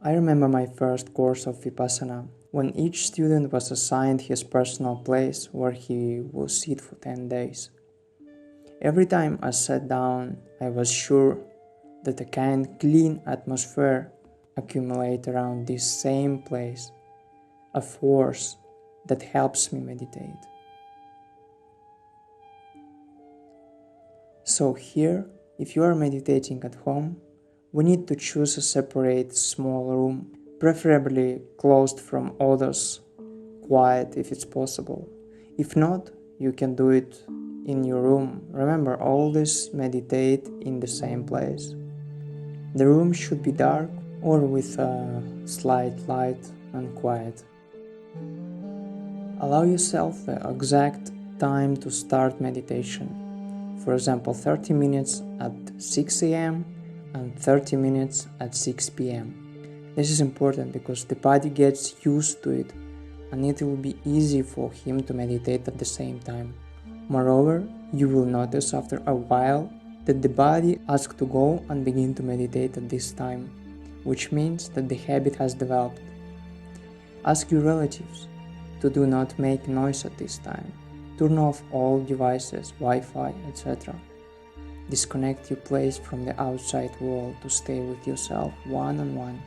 I remember my first course of Vipassana, when each student was assigned his personal place where he would sit for 10 days. Every time I sat down, I was sure that a kind, clean atmosphere accumulates around this same place, a force that helps me meditate. So here, if you are meditating at home, we need to choose a separate small room, preferably closed from others, quiet if it's possible. If not, you can do it in your room. Remember, always meditate in the same place. The room should be dark or with a slight light and quiet. Allow yourself the exact time to start meditation. For example, 30 minutes at 6 a.m. and 30 minutes at 6 p.m. This is important because the body gets used to it and it will be easy for him to meditate at the same time. Moreover, you will notice after a while that the body asks to go and begin to meditate at this time, which means that the habit has developed. Ask your relatives to do not make noise at this time. Turn off all devices, Wi-Fi, etc. Disconnect your place from the outside world to stay with yourself one-on-one.